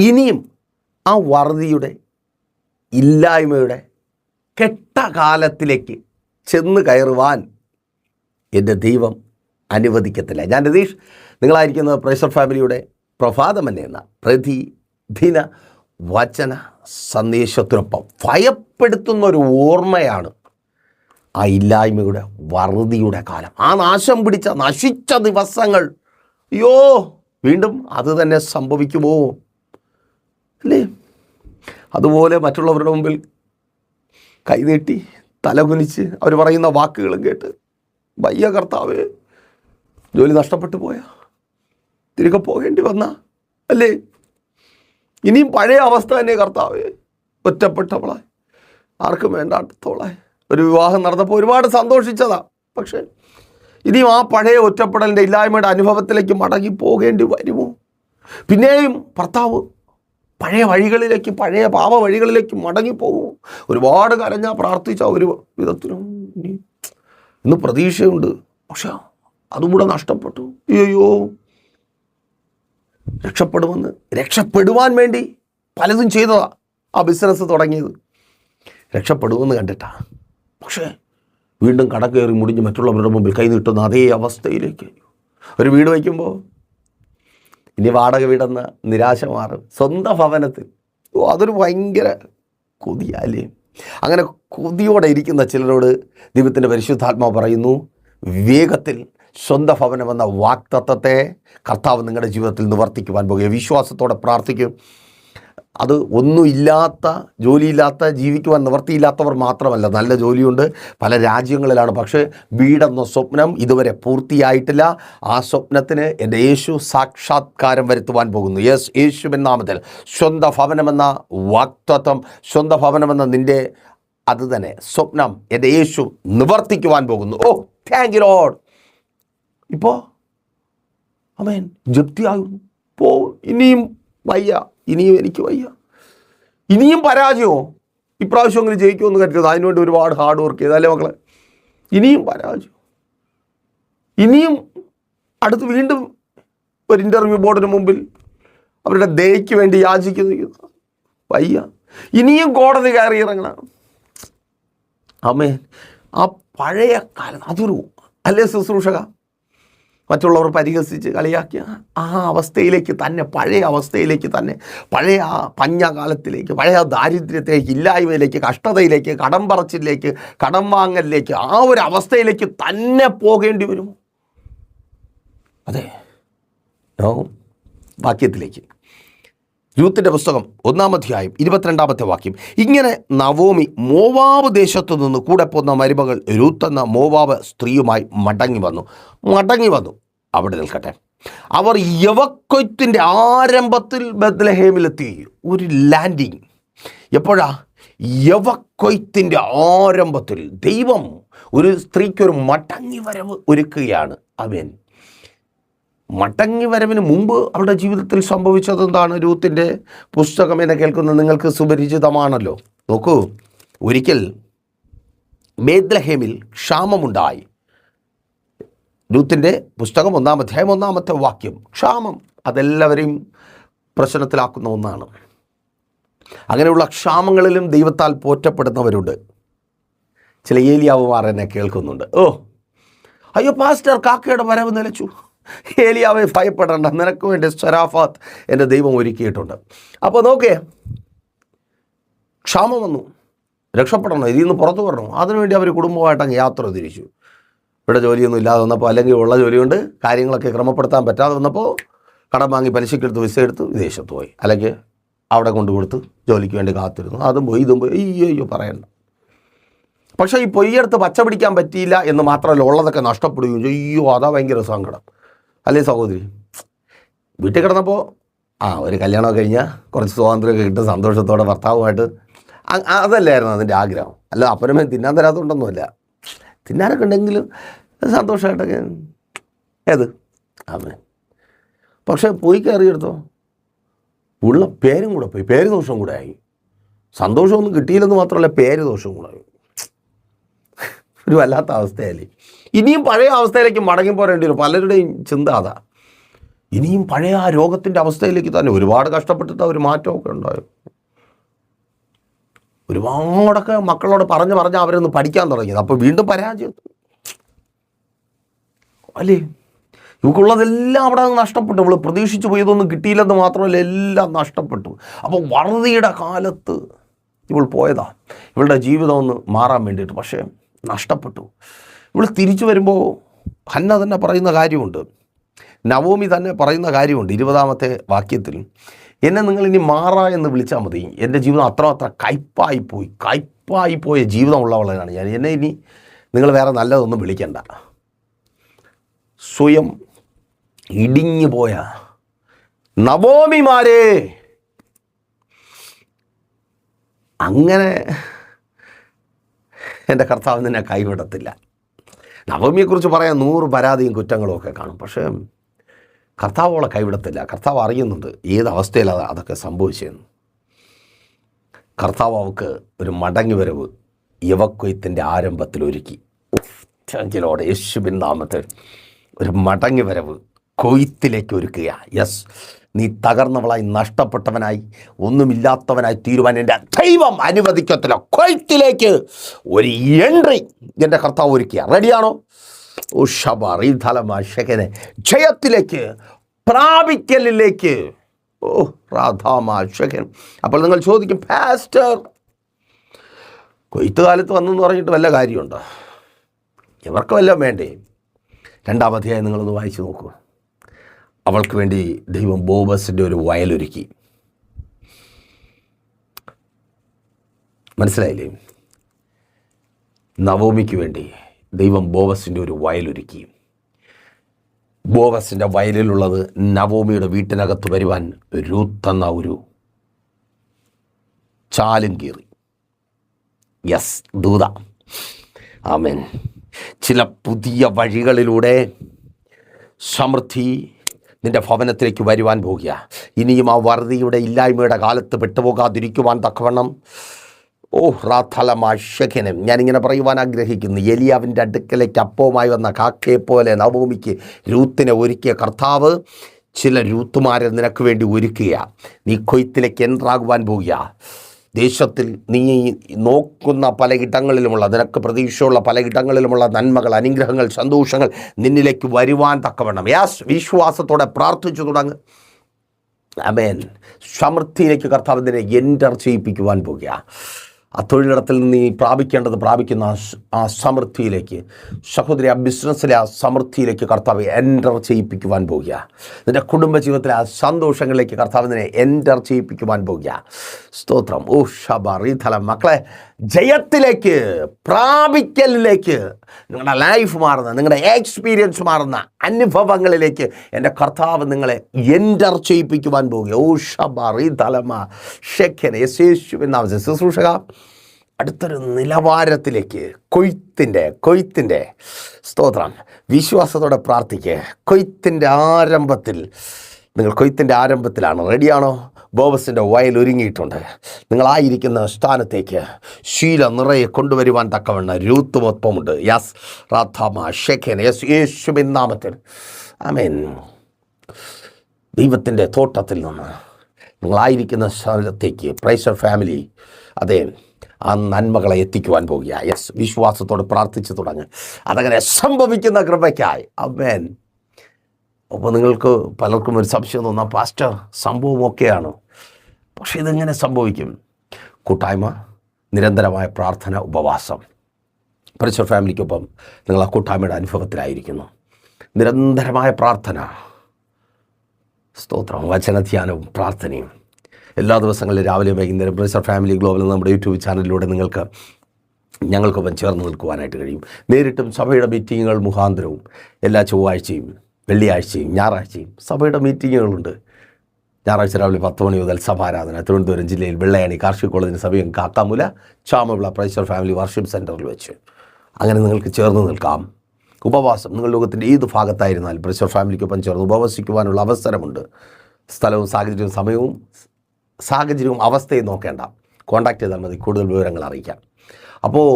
ഇനിയും ആ വറുതിയുടെ ഇല്ലായ്മയുടെ കെട്ട കാലത്തിലേക്ക് ചെന്ന് കയറുവാൻ എൻ്റെ ദൈവം അനുവദിക്കത്തില്ല. ഞാൻ രതീഷ്, നിങ്ങളായിരിക്കുന്നത് പ്രേഷർ ഫാമിലിയുടെ പ്രഭാതമന്നെ എന്ന പ്രതിദിന വചന സന്ദേശത്തിനൊപ്പം ഭയപ്പെടുത്തുന്ന ഒരു ഓർമ്മയാണ് ആ ഇല്ലായ്മയുടെ വറുതിയുടെ കാലം. ആ നാശം പിടിച്ച നശിച്ച ദിവസങ്ങൾ, അയ്യോ വീണ്ടും അത് തന്നെ സംഭവിക്കുമോ അല്ലേ? അതുപോലെ മറ്റുള്ളവരുടെ മുമ്പിൽ കൈനീട്ടി തലകുനിച്ച് അവർ പറയുന്ന വാക്കുകളും കേട്ട്, വയ്യ കർത്താവേ, ജോലി നഷ്ടപ്പെട്ടു പോയാ, തിരികെ പോകേണ്ടി വന്ന അല്ലേ, ഇനിയും പഴയ അവസ്ഥ തന്നെ കർത്താവേ, ഒറ്റപ്പെട്ടവളായി, ആർക്കും വേണ്ടാത്തവളായി. ഒരു വിവാഹം നടന്നപ്പോൾ ഒരുപാട് സന്തോഷിച്ചതാ, പക്ഷേ ഇനിയും ആ പഴയ ഒറ്റപ്പെടലിൻ്റെ ഇല്ലായ്മയുടെ അനുഭവത്തിലേക്ക് മടങ്ങി പോകേണ്ടി വരുമോ? പിന്നെയും ഭർത്താവ് പഴയ വഴികളിലേക്ക്, പഴയ പാപ വഴികളിലേക്ക് മടങ്ങിപ്പോകുമോ? ഒരുപാട് കരഞ്ഞാൽ പ്രാർത്ഥിച്ച ഒരു വിധത്തിലും ഇന്ന് പ്രതീക്ഷയുണ്ട്, പക്ഷെ അതും കൂടെ നഷ്ടപ്പെട്ടു. അയ്യോ, രക്ഷപ്പെടുവാൻ വേണ്ടി പലതും ചെയ്തതാ. ആ ബിസിനസ് തുടങ്ങിയത് രക്ഷപ്പെടുമെന്ന് കണ്ടിട്ടാ, പക്ഷേ വീണ്ടും കടക്കേറി മുടിഞ്ഞ് മറ്റുള്ളവരുടെ മുമ്പിൽ കൈനീട്ടുന്ന അതേ അവസ്ഥയിലേക്ക്. ഒരു വീട് വയ്ക്കുമ്പോൾ ഇനി വാടക വീടെന്ന നിരാശ മാറും. സ്വന്തം ഭവനത്തിൽ അതൊരു ഭയങ്കര കൊതിയല്ലേ? അങ്ങനെ കൊതിയോടെ ഇരിക്കുന്ന ചിലരോട് ദൈവത്തിൻ്റെ പരിശുദ്ധാത്മാവ് പറയുന്നു, വേഗത്തിൽ സ്വന്തം ഭവനമെന്ന വാഗ്ദത്തത്തെ കർത്താവ് നിങ്ങളുടെ ജീവിതത്തിൽ നിവർത്തിക്കുവാൻ പോകുക. വിശ്വാസത്തോടെ പ്രാർത്ഥിക്കും. അത് ഒന്നുമില്ലാത്ത, ജോലിയില്ലാത്ത, ജീവിക്കുവാൻ നിവർത്തിയില്ലാത്തവർ മാത്രമല്ല, നല്ല ജോലിയുണ്ട്, പല രാജ്യങ്ങളിലാണ്, പക്ഷേ വീടെന്ന സ്വപ്നം ഇതുവരെ പൂർത്തിയായിട്ടില്ല. ആ സ്വപ്നത്തിന് എൻ്റെ യേശു സാക്ഷാത്കാരം വരുത്തുവാൻ പോകുന്നു. യെസ്, യേശുവിൻ നാമത്തിൽ സ്വന്തം ഭവനമെന്ന വാഗ്ദത്തം, സ്വന്തം ഭവനമെന്ന നിൻ്റെ അത് തന്നെ സ്വപ്നം എൻ്റെ യേശു നിവർത്തിക്കുവാൻ പോകുന്നു. ഓ താങ്ക് യു ലോർഡ്. ഇപ്പോൾ ആമേൻ, ജപ്തിയാകുന്നു, പോവും, ഇനിയും വയ്യ, ഇനിയും എനിക്ക് വയ്യ, ഇനിയും പരാജയമോ? ഇപ്രാവശ്യം അങ്ങനെ ജയിക്കുമെന്ന് കരുതുന്നത്, അതിനുവേണ്ടി ഒരുപാട് ഹാർഡ് വർക്ക് ചെയ്തല്ലേ മക്കളെ? ഇനിയും പരാജയം, ഇനിയും അടുത്ത് വീണ്ടും ഒരു ഇൻ്റർവ്യൂ ബോർഡിന് മുമ്പിൽ അവരുടെ ദയയ്ക്ക് വേണ്ടി യാചിക്കുന്നു, വയ്യ, ഇനിയും കോടതി കയറി ഇറങ്ങണം. ആമേൻ. ആ പഴയ കാലം അതൊരു അല്ലേ ശുശ്രൂഷക, മറ്റുള്ളവർ പരിഹസിച്ച് കളിയാക്കിയ ആ അവസ്ഥയിലേക്ക് തന്നെ, പഴയ അവസ്ഥയിലേക്ക് തന്നെ, പഴയ ആ പഞ്ഞകാലത്തിലേക്ക്, പഴയ ദാരിദ്ര്യത്തിലേക്ക്, ഇല്ലായ്മയിലേക്ക്, കഷ്ടതയിലേക്ക്, കടം പറച്ചിലേക്ക്, കടം വാങ്ങലിലേക്ക്, ആ ഒരു അവസ്ഥയിലേക്ക് തന്നെ പോകേണ്ടി വരും. അതെ, വാക്യത്തിലേക്ക്, രൂത്തിന്റെ പുസ്തകം 1-ാം അധ്യായം 22-ാമത്തെ വാക്യം. ഇങ്ങനെ നവോമി മോവാബ് ദേശത്തു നിന്ന് കൂടെ പോന്ന മരുമകൾ രൂത്ത് എന്ന മോവാബ് സ്ത്രീയുമായി മടങ്ങി വന്നു. അവിടെ നിൽക്കട്ടെ. അവർ യവക്കൊയ്ത്തിൻ്റെ ആരംഭത്തിൽ ബത്ലഹേമിലെത്തി. ഒരു ലാൻഡിങ് എപ്പോഴാ? യവക്കൊയ്ത്തിൻ്റെ ആരംഭത്തിൽ ദൈവം ഒരു സ്ത്രീക്കൊരു മടങ്ങി വരവ് ഒരുക്കുകയാണ്. അവൻ മടങ്ങി വരവിന് മുമ്പ് അവരുടെ ജീവിതത്തിൽ സംഭവിച്ചത് എന്താണ്? രൂത്തിൻ്റെ പുസ്തകം എന്നെ കേൾക്കുന്ന നിങ്ങൾക്ക് സുപരിചിതമാണല്ലോ. നോക്കൂ, ഒരിക്കൽ ബേത്ലഹേമിൽ ക്ഷാമമുണ്ടായി. രൂത്തിൻ്റെ പുസ്തകം 1-ാം അധ്യായം 1-ാമത്തെ വാക്യം. ക്ഷാമം അതെല്ലാവരെയും പ്രശ്നത്തിലാക്കുന്ന ഒന്നാണ്. അങ്ങനെയുള്ള ക്ഷാമങ്ങളിലും ദൈവത്താൽ പോറ്റപ്പെടുന്നവരുണ്ട്. ചില ഏലിയാവുമാർ എന്നെ കേൾക്കുന്നുണ്ട്. ഓ അയ്യോ പാസ്റ്റർ, കാക്കയുടെ വരവ് നിലച്ചു. ഏലിയാവെ ഭയപ്പെടേണ്ട, നിനക്ക് വേണ്ടി സരാഫാത്ത് എൻ്റെ ദൈവം ഒരുക്കിയിട്ടുണ്ട്. അപ്പോൾ നോക്കേ, ക്ഷാമം വന്നു, രക്ഷപ്പെടണം, ഇതിൽ നിന്ന് പുറത്തു വരണം. അതിനുവേണ്ടി അവർ കുടുംബമായിട്ട് അങ്ങ് യാത്ര തിരിച്ചു. ഇവിടെ ജോലിയൊന്നും ഇല്ലാതെ വന്നപ്പോൾ, അല്ലെങ്കിൽ ഉള്ള ജോലി കൊണ്ട് കാര്യങ്ങളൊക്കെ ക്രമപ്പെടുത്താൻ പറ്റാതെ വന്നപ്പോൾ കടം വാങ്ങി പലിശക്കെടുത്ത് വിസ എടുത്ത് വിദേശത്ത് പോയി, അല്ലെങ്കിൽ അവിടെ കൊണ്ടുകൊടുത്ത് ജോലിക്ക് വേണ്ടി കാത്തിരുന്നു. അതും പോയി ഇതും പോയി, അയ്യോ പറയണ്ട. പക്ഷേ ഈ പൊയ്യെടുത്ത് പച്ച പിടിക്കാൻ പറ്റിയില്ല എന്ന് മാത്രമല്ല, ഉള്ളതൊക്കെ നഷ്ടപ്പെടുകയും ചെയ്യും. അയ്യോ അതാ ഭയങ്കര സങ്കടം അല്ലേ സഹോദരി? വീട്ടിൽ കിടന്നപ്പോൾ ഒരു കല്യാണമൊക്കെ കഴിഞ്ഞാൽ കുറച്ച് സ്വാതന്ത്ര്യമൊക്കെ കിട്ടും, സന്തോഷത്തോടെ ഭർത്താവുമായിട്ട്, അതല്ലായിരുന്നു അതിൻ്റെ ആഗ്രഹം. അല്ല അപ്പനമ്മ തിന്നാൻ തരാത്തതുകൊണ്ടൊന്നുമല്ല, തിന്നാനൊക്കെ ഉണ്ടെങ്കിലും സന്തോഷമായിട്ടൊക്കെ ഏത് അമ്മ. പക്ഷേ പോയി കയറിയെടുത്തോ ഉള്ള പേരും കൂടെ പോയി, പേര് ദോഷവും കൂടെ ആയി. സന്തോഷമൊന്നും കിട്ടിയില്ലെന്ന് മാത്രമല്ല, പേര് ദോഷവും കൂടെ ആയി. ഒരു വല്ലാത്ത അവസ്ഥയല്ലേ? ഇനിയും പഴയ അവസ്ഥയിലേക്ക് മടങ്ങി പോരേണ്ടി വരും. പലരുടെയും ചിന്ത അതാ. ഇനിയും പഴയ ആ രോഗത്തിൻ്റെ അവസ്ഥയിലേക്ക് തന്നെ. ഒരുപാട് കഷ്ടപ്പെട്ടിട്ട് ഒരു മാറ്റമൊക്കെ ഉണ്ടായി. ഒരുപാടൊക്കെ മക്കളോട് പറഞ്ഞ് അവരൊന്ന് പഠിക്കാൻ തുടങ്ങിയത്. അപ്പോൾ വീണ്ടും പരാജയം അല്ലേ? ഇവക്കുള്ളതെല്ലാം അവിടെ നിന്ന് നഷ്ടപ്പെട്ടു. ഇവൾ പ്രതീക്ഷിച്ച് പോയതൊന്നും കിട്ടിയില്ലെന്ന് മാത്രമല്ല, എല്ലാം നഷ്ടപ്പെട്ടു. അപ്പോൾ വറുതിയുടെ കാലത്ത് ഇവൾ പോയതാ ഇവളുടെ ജീവിതം ഒന്ന് മാറാൻ വേണ്ടിയിട്ട്. പക്ഷേ നഷ്ടപ്പെട്ടു. ഇവൾ തിരിച്ചു വരുമ്പോൾ ഹന്ന തന്നെ പറയുന്ന കാര്യമുണ്ട്, നവോമി തന്നെ പറയുന്ന കാര്യമുണ്ട് 20-ാമത്തെ വാക്യത്തിൽ. എന്നെ നിങ്ങളിനി മാറാ എന്ന് വിളിച്ചാൽ മതി. എൻ്റെ ജീവിതം അത്ര കയ്പായിപ്പോയ ജീവിതമുള്ളവളാണ് ഞാൻ. എന്നെ ഇനി നിങ്ങൾ വേറെ നല്ലതൊന്നും വിളിക്കണ്ട. സ്വയം ഇടിഞ്ഞു പോയ നവോമിമാരെ അങ്ങനെ എൻ്റെ കർത്താവ് നിന്നെ കൈവിടത്തില്ല. നവോമിയെക്കുറിച്ച് പറയാൻ 100 പരാതിയും കുറ്റങ്ങളും ഒക്കെ കാണും. പക്ഷേ കർത്താവ് അവളെ കൈവിടത്തില്ല. കർത്താവ് അറിയുന്നുണ്ട് ഏത് അവസ്ഥയിലാണ് അതൊക്കെ സംഭവിച്ചതെന്ന്. കർത്താവ് അവൾക്ക് ഒരു മടങ്ങി വരവ് യവക്കൊയ്ത്തിൻ്റെ ആരംഭത്തിൽ ഒരുക്കി. ചഞ്ചലോടെ യേശുവിൻ നാമത്തിൽ ഒരു മടങ്ങി വരവ് കൊയ്ത്തിലേക്ക് ഒരുക്കുക. യെസ്, നീ തകർന്നവളായി, നഷ്ടപ്പെട്ടവനായി, ഒന്നുമില്ലാത്തവനായി തീരുവാൻ എൻ്റെ ദൈവം അനുവദിക്കത്തില്ല. കൊയ്ത്തിലേക്ക് ഒരു എൻട്രി എൻ്റെ കർത്താവ് ഒരുക്കുക. റെഡിയാണോ? ഓ ഷബാറി ധലമാശകനെ ജയത്തിലേക്ക്, പ്രാപിക്കലിലേക്ക്. ഓ രാധാമാശകൻ. അപ്പോൾ നിങ്ങൾ ചോദിക്കും, പാസ്റ്റർ കൊയ്ത്ത് കാലത്ത് വന്നെന്ന് പറഞ്ഞിട്ട് വല്ല കാര്യമുണ്ടോ? ഇവർക്ക് വല്ലതും വേണ്ടേ? 2-ാം അധ്യായം നിങ്ങളൊന്ന് വായിച്ചു നോക്കൂ. അവൾക്ക് വേണ്ടി ദൈവം ബോവസിൻ്റെ ഒരു വയലൊരുക്കി. മനസ്സിലായില്ലേ? നവോമിക്ക് വേണ്ടി ദൈവം ബോവസിൻ്റെ ഒരു വയലൊരുക്കി. ബോവസിൻ്റെ വയലിലുള്ളത് നവോമിയുടെ വീട്ടിനകത്ത് വരുവാൻ രൂത്ത് എന്ന ഒരു ചാലും കീറി. യെസ്, ദൂത. ആമേൻ. ചില പുതിയ വഴികളിലൂടെ സമൃദ്ധി നിൻ്റെ ഭവനത്തിലേക്ക് വരുവാൻ പോകുക. ഇനിയും ആ വറുതിയുടെ ഇല്ലായ്മയുടെ കാലത്ത് പെട്ടുപോകാതിരിക്കുവാൻ തക്കവണ്ണം ഓ റാഥലമാശകനം ഞാനിങ്ങനെ പറയുവാൻ ആഗ്രഹിക്കുന്നു. എലിയാവിൻ്റെ അടുക്കലേക്ക് അപ്പവുമായി വന്ന കാക്കയെപ്പോലെ നവോമിക്ക് രൂത്തിനെ ഒരുക്കിയ കർത്താവ് ചില രൂത്തുമാരെ നിനക്ക് വേണ്ടി ഒരുക്കുക. നീ കൊയ്ത്തിലേക്ക് എൻട്രാകുവാൻ പോകുക. ദേശത്തിൽ നീ നോക്കുന്ന പലയിടങ്ങളിലുമുള്ള, നിനക്ക് പ്രതീക്ഷയുള്ള പലയിടങ്ങളിലുമുള്ള നന്മകൾ, അനുഗ്രഹങ്ങൾ, സന്തോഷങ്ങൾ നിന്നിലേക്ക് വരുവാൻ തക്കവണ്ണം യാസ് വിശ്വാസത്തോടെ പ്രാർത്ഥിച്ചു തുടങ്ങ്. ആമേൻ. സമൃദ്ധിയിലേക്ക് കർത്താവിനെ എൻ്റർ ചെയ്യിപ്പിക്കുവാൻ പോകുക. ആ തൊഴിലിടത്തിൽ നിന്ന് നീ പ്രാപിക്കുന്ന ആ സമൃദ്ധിയിലേക്ക്, സഹോദരി, ആ ബിസിനസ്സിലെ ആ സമൃദ്ധിയിലേക്ക് കർത്താവ് എൻ്റർ ചെയ്യിപ്പിക്കുവാൻ പോകുക. നിൻ്റെ കുടുംബജീവിതത്തിലെ ആ സന്തോഷങ്ങളിലേക്ക് കർത്താവിനെ എൻ്റർ ചെയ്യിപ്പിക്കുവാൻ പോകുക. സ്തോത്രം. ഓ ഷബറിധലം. മക്കളെ, ജയത്തിലേക്ക്, പ്രാപിക്കലിലേക്ക്, നിങ്ങളുടെ ലൈഫ് മാറുന്ന, നിങ്ങളുടെ എക്സ്പീരിയൻസ് മാറുന്ന അനുഭവങ്ങളിലേക്ക് എൻ്റെ കർത്താവ് നിങ്ങളെ എൻ്റർ ചെയ്യിപ്പിക്കുവാൻ പോകുക. ഓ ഷബറിധലമ ഷെഖന യേശുവിൻ നാമത്തിൽ ശുശ്രൂഷക അടുത്തൊരു നിലവാരത്തിലേക്ക്, കൊയ്ത്തിൻ്റെ സ്തോത്രം, വിശ്വാസത്തോടെ പ്രാർത്ഥിക്കുക. കൊയ്ത്തിൻ്റെ ആരംഭത്തിലാണ്. റെഡിയാണോ? ബോവസിൻ്റെ വയൽ ഒരുങ്ങിയിട്ടുണ്ട്. നിങ്ങളായിരിക്കുന്ന സ്ഥാനത്തേക്ക് ശീല നിറയെ കൊണ്ടുവരുവാൻ തക്കവണ്ണം രൂത്തുമൊപ്പമുണ്ട്. യാസ് റാഥാമ ഷെഖൻ യേശുവിൻ നാമത്തിൽ. ആമേൻ. ദൈവത്തിൻ്റെ തോട്ടത്തിൽ നിന്ന് നിങ്ങളായിരിക്കുന്ന സ്ഥലത്തേക്ക് പ്രൈസർ ഫാമിലി അതെ ആ നന്മകളെ എത്തിക്കുവാൻ പോകുക. യെസ്, വിശ്വാസത്തോടെ പ്രാർത്ഥിച്ചു തുടങ്ങ്. അതങ്ങനെ സംഭവിക്കുന്ന കൃപയ്ക്കായി. ആമേൻ. അപ്പോൾ നിങ്ങൾക്ക് പലർക്കും ഒരു സംശയം തോന്നാം, പാസ്റ്റർ സംഭവമൊക്കെയാണ്, പക്ഷേ ഇതെങ്ങനെ സംഭവിക്കും? കൂട്ടായ്മ, നിരന്തരമായ പ്രാർത്ഥന, ഉപവാസം. പ്രൈസർ ഫാമിലിക്കൊപ്പം നിങ്ങൾ ആ കൂട്ടായ്മയുടെ അനുഭവത്തിലായിരിക്കുന്നു. നിരന്തരമായ പ്രാർത്ഥന, സ്തോത്രം, വചനധ്യാനവും പ്രാർത്ഥനയും എല്ലാ ദിവസങ്ങളിലും രാവിലെ വൈകുന്നേരം പ്രൈസർ ഫാമിലി ഗ്ലോബൽ നമ്മുടെ യൂട്യൂബ് ചാനലിലൂടെ ഞങ്ങൾക്കൊപ്പം ചേർന്ന് നിൽക്കുവാനായിട്ട് കഴിയും. നേരിട്ടും സഭയുടെ മീറ്റിങ്ങുകൾ മുഖാന്തരവും എല്ലാ ചൊവ്വാഴ്ചയും, വെള്ളിയാഴ്ചയും, ഞായറാഴ്ചയും സഭയുടെ മീറ്റിങ്ങുകളുണ്ട്. ഞായറാഴ്ച രാവിലെ 10 മണി മുതൽ സഭാരാധന. തിരുവനന്തപുരം ജില്ലയിൽ വെള്ളയാണി കാർഷിക കോളേജിന് സമീപം കാക്കാമൂല ചാമവിള പ്രൈസർ ഫാമിലി വർഷിപ്പ് സെൻറ്ററിൽ വെച്ച് അങ്ങനെ നിങ്ങൾക്ക് ചേർന്ന് നിൽക്കാം. ഉപവാസം, നിങ്ങൾ ലോകത്തിൻ്റെ ഏത് ഭാഗത്തായിരുന്നാലും പ്രൈസർ ഫാമിലിക്കൊപ്പം ചേർന്ന് ഉപവസിക്കുവാനുള്ള അവസരമുണ്ട്. സ്ഥലവും സാഹചര്യവും അവസ്ഥയും നോക്കേണ്ട, കോൺടാക്ട് ചെയ്താൽ മതി, കൂടുതൽ വിവരങ്ങൾ അറിയിക്കാം. അപ്പോൾ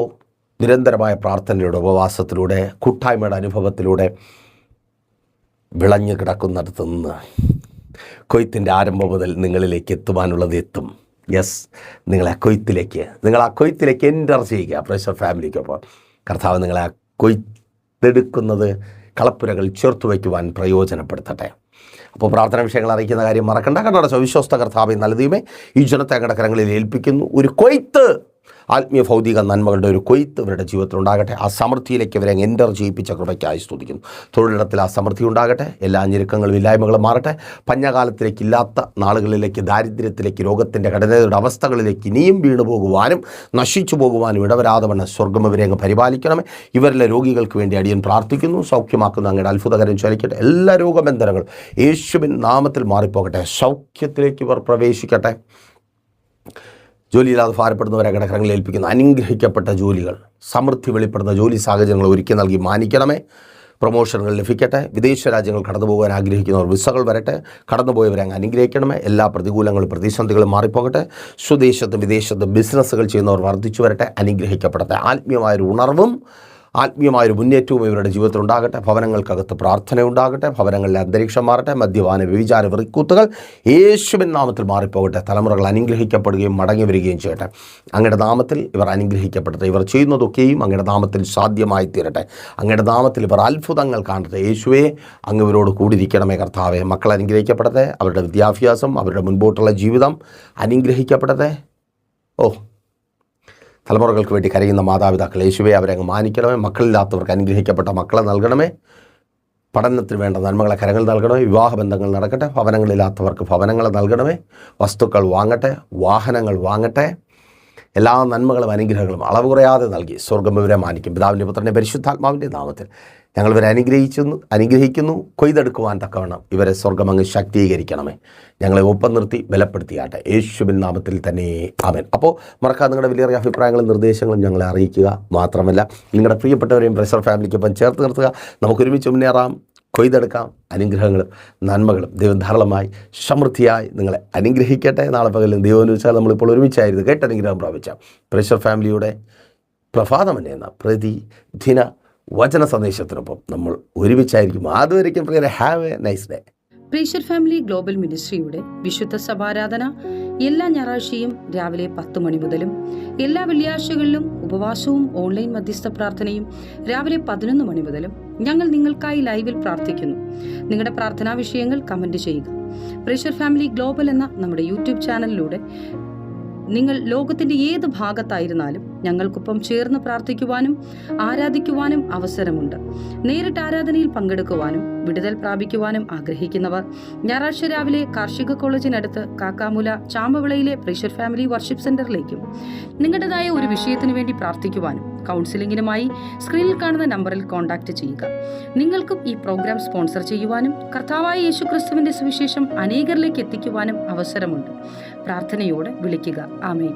നിരന്തരമായ പ്രാർത്ഥനയിലൂടെ, ഉപവാസത്തിലൂടെ, കൂട്ടായ്മയുടെ അനുഭവത്തിലൂടെ വിളഞ്ഞു കിടക്കുന്നിടത്ത് നിന്ന് കൊയ്ത്തിൻ്റെ ആരംഭം മുതൽ നിങ്ങളിലേക്ക് എത്തുവാനുള്ളത് എത്തും. യെസ്, നിങ്ങൾ ആ കൊയ്ത്തിലേക്ക് എൻ്റർ ചെയ്യുക. പ്രേഷർ ഫാമിലിക്കൊപ്പം കർത്താവ് നിങ്ങളെ ആ കൊയ്ത്തെടുക്കുന്നത് കളപ്പുരകൾ ചേർത്ത് വയ്ക്കുവാൻ പ്രയോജനപ്പെടുത്തട്ടെ. അപ്പോൾ പ്രാർത്ഥന വിഷയങ്ങൾ അറിയിക്കുന്ന കാര്യം മറക്കണ്ട. കണ്ണടച്ചോ. വിശ്വസ്ത കർത്താവേ, നല്ല ദൈവമേ, ഈ ജനത്തെ അങ്ങയുടെ കരങ്ങളിൽ ഏൽപ്പിക്കുന്നു. ഒരു കൊയ്ത്ത്, ആത്മീയ ഭൗതിക നന്മകളുടെ ഒരു കൊയ്ത്ത് ഇവരുടെ ജീവിതത്തിൽ ഉണ്ടാകട്ടെ. ആ സമൃദ്ധിയിലേക്ക് ഇവരെ എൻ്റർ ചെയ്യിപ്പിച്ച കൃപയ്ക്കായി സ്തുതിക്കുന്നു. തൊഴിലിടത്തിൽ ആ സമൃദ്ധി ഉണ്ടാകട്ടെ. എല്ലാ ഞെരുക്കങ്ങളും ഇല്ലായ്മകളും മാറട്ടെ. പഞ്ഞകാലത്തിലേക്ക് ഇല്ലാത്ത നാളുകളിലേക്ക്, ദാരിദ്ര്യത്തിലേക്ക്, രോഗത്തിൻ്റെ കഠിനതയുടെ അവസ്ഥകളിലേക്ക് ഇനിയും വീണു പോകുവാനും നശിച്ചു പോകുവാനും ഇടവരാതെ വണ്ണം സ്വർഗ്ഗം ഇവരെ അങ്ങ് പരിപാലിക്കണമേ. ഇവരിലെ രോഗികൾക്ക് വേണ്ടി അടിയൻ പ്രാർത്ഥിക്കുന്നു. സൗഖ്യമാക്കുന്ന അങ്ങയുടെ അത്ഭുതകരം ചലിക്കട്ടെ. എല്ലാ രോഗബന്ധനങ്ങളും യേശുവിൻ നാമത്തിൽ മാറിപ്പോകട്ടെ. സൗഖ്യത്തിലേക്ക് ഇവർ പ്രവേശിക്കട്ടെ. ജോലിയില്ലാതെ ഭാരപ്പെടുന്നവരെ കരങ്ങളിൽ ഏൽപ്പിക്കുന്ന അനുഗ്രഹിക്കപ്പെട്ട ജോലികൾ, സമൃദ്ധി വെളിപ്പെടുന്ന ജോലി സാഹചര്യങ്ങൾ ഒരുക്കി നൽകി മാനിക്കണമേ. പ്രൊമോഷനുകൾ ലഭിക്കട്ടെ. വിദേശ രാജ്യങ്ങൾ കടന്നു പോകാൻ ആഗ്രഹിക്കുന്നവർ വിസകൾ വരട്ടെ. കടന്നുപോയവരെ അങ്ങ് അനുഗ്രഹിക്കണമേ. എല്ലാ പ്രതികൂലങ്ങളും പ്രതിസന്ധികളും മാറിപ്പോകട്ടെ. സ്വദേശത്തും വിദേശത്തും ബിസിനസ്സുകൾ ചെയ്യുന്നവർ വർദ്ധിച്ചു വരട്ടെ. അനുഗ്രഹിക്കപ്പെടട്ടെ. ആത്മീയമായൊരു ഉണർവും ആത്മീയമായൊരു മുന്നേറ്റവും ഇവരുടെ ജീവിതത്തിൽ ഉണ്ടാകട്ടെ. ഭവനങ്ങൾക്കകത്ത് പ്രാർത്ഥന ഉണ്ടാകട്ടെ. ഭവനങ്ങളിലെ അന്തരീക്ഷം മാറട്ടെ. മദ്യപാന വ്യഭിചാര വെറിക്കൂത്തുകൾ യേശുവിൻ നാമത്തിൽ മാറിപ്പോകട്ടെ. തലമുറകൾ അനുഗ്രഹിക്കപ്പെടുകയും മടങ്ങി വരികയും ചെയ്യട്ടെ. അങ്ങയുടെ നാമത്തിൽ ഇവർ അനുഗ്രഹിക്കപ്പെടട്ടെ. ഇവർ ചെയ്യുന്നതൊക്കെയും അങ്ങയുടെ നാമത്തിൽ സാധ്യമായി തീരട്ടെ. അങ്ങയുടെ നാമത്തിൽ ഇവർ അത്ഭുതങ്ങൾ കാണട്ടെ. യേശുവേ, അങ്ങ് ഇവരോട് കൂടിയിരിക്കണമേ. കർത്താവെ, മക്കൾ അനുഗ്രഹിക്കപ്പെടട്ടെ. അവരുടെ വിദ്യാഭ്യാസം, അവരുടെ മുൻപോട്ടുള്ള ജീവിതം അനുഗ്രഹിക്കപ്പെടട്ടെ. തലമുറകൾക്ക് വേണ്ടി കരയുന്ന മാതാപിതാക്കൾ, യേശുവേ, അവരെ അങ്ങ് മാനിക്കണമേ. മക്കളില്ലാത്തവർക്ക് അനുഗ്രഹിക്കപ്പെട്ട മക്കളെ നൽകണമേ. പഠനത്തിന് വേണ്ട നന്മകളെ കരങ്ങൾ നൽകണമേ. വിവാഹബന്ധങ്ങൾ നടക്കട്ടെ. ഭവനങ്ങളില്ലാത്തവർക്ക് ഭവനങ്ങൾ നൽകണമേ. വസ്തുക്കൾ വാങ്ങട്ടെ. വാഹനങ്ങൾ വാങ്ങട്ടെ. എല്ലാ നന്മകളും അനുഗ്രഹങ്ങളും അളവ് കുറയാതെ നൽകി സ്വർഗ്ഗം ഇവരെ മാനിക്കും. പിതാവിൻ്റെ പുത്രൻ്റെ പരിശുദ്ധാത്മാവിൻ്റെ നാമത്തിൽ ഞങ്ങൾ ഇവരെ അനുഗ്രഹിക്കുന്നു. കൊയ്തെടുക്കുവാൻ തക്കവണ്ണം ഇവരെ സ്വർഗ്ഗം അങ്ങ് ശക്തീകരിക്കണമേ. ഞങ്ങളെ ഒപ്പം നിർത്തി ബലപ്പെടുത്തിയാട്ടെ. യേശുവിൻ നാമത്തിൽ തന്നെ ആമേൻ. അപ്പോൾ മറക്കാതെ നിങ്ങളുടെ വിലയേറിയ അഭിപ്രായങ്ങളും നിർദ്ദേശങ്ങളും ഞങ്ങളെ അറിയിക്കുക. മാത്രമല്ല, നിങ്ങളുടെ പ്രിയപ്പെട്ടവരെയും പ്രേഷർ ഫാമിലിക്കൊപ്പം ചേർത്ത് നിർത്തുക. നമുക്കൊരുമിച്ച് മുന്നേറാം. കൊയ്തെടുക്കാം. അനുഗ്രഹങ്ങളും നന്മകളും ദൈവം ധാരാളമായി സമൃദ്ധിയായി നിങ്ങളെ അനുഗ്രഹിക്കട്ടെ. നാളെ പകലും ദൈവം വെച്ചാൽ നമ്മളിപ്പോൾ ഒരുമിച്ചായിരുന്നു കേട്ട് അനുഗ്രഹം പ്രാപിച്ച പ്രേഷർ ഫാമിലിയുടെ പ്രഭാതം എന്ന പ്രതിദിന വചന സന്ദേശത്തിനൊപ്പം നമ്മൾ ഒരുമിച്ചായിരിക്കും. അതുവരെയ്ക്കും പ്രിയരെ, ഹാവ് എ നൈസ് ഡേ. പ്രേഷർ ഫാമിലി ഗ്ലോബൽ മിനിസ്ട്രിയുടെ വിശുദ്ധ സഭാരാധന എല്ലാ ഞായറാഴ്ചയും രാവിലെ 10 മണി മുതലും എല്ലാ വെള്ളിയാഴ്ചകളിലും ഉപവാസവും ഓൺലൈൻ മധ്യസ്ഥ പ്രാർത്ഥനയും രാവിലെ 11 മണി മുതലും ഞങ്ങൾ നിങ്ങൾക്കായി ലൈവിൽ പ്രാർത്ഥിക്കുന്നു. നിങ്ങളുടെ പ്രാർത്ഥനാ വിഷയങ്ങൾ കമന്റ് ചെയ്യുക. പ്രേഷർ ഫാമിലി ഗ്ലോബൽ എന്ന നമ്മുടെ യൂട്യൂബ് ചാനലിലൂടെ നിങ്ങൾ ലോകത്തിന്റെ ഏത് ഭാഗത്തായിരുന്നാലും ഞങ്ങൾക്കൊപ്പം ചേർന്ന് പ്രാർത്ഥിക്കുവാനും ആരാധിക്കുവാനും അവസരമുണ്ട്. നേരിട്ട് ആരാധനയിൽ പങ്കെടുക്കുവാനും വിടുതൽ പ്രാപിക്കുവാനും ആഗ്രഹിക്കുന്നവർ ഞായറാഴ്ച രാവിലെ കാർഷിക കോളേജിനടുത്ത് കാക്കാമുല ചാമ്പവിളയിലെ പ്രേഷർ ഫാമിലി വർഷിപ്പ് സെന്ററിലേക്കും നിങ്ങളുടേതായ ഒരു വിഷയത്തിനു വേണ്ടി പ്രാർത്ഥിക്കുവാനും കൗൺസിലിംഗിനുമായി സ്ക്രീനിൽ കാണുന്ന നമ്പറിൽ കോൺടാക്ട് ചെയ്യുക. നിങ്ങൾക്കും ഈ പ്രോഗ്രാം സ്പോൺസർ ചെയ്യുവാനും കർത്താവായ യേശുക്രിസ്തുവിന്റെ സുവിശേഷം അനേകരിലേക്ക് എത്തിക്കുവാനും അവസരമുണ്ട്. പ്രാർത്ഥനയോടെ വിളിക്കുക. ആമേൻ.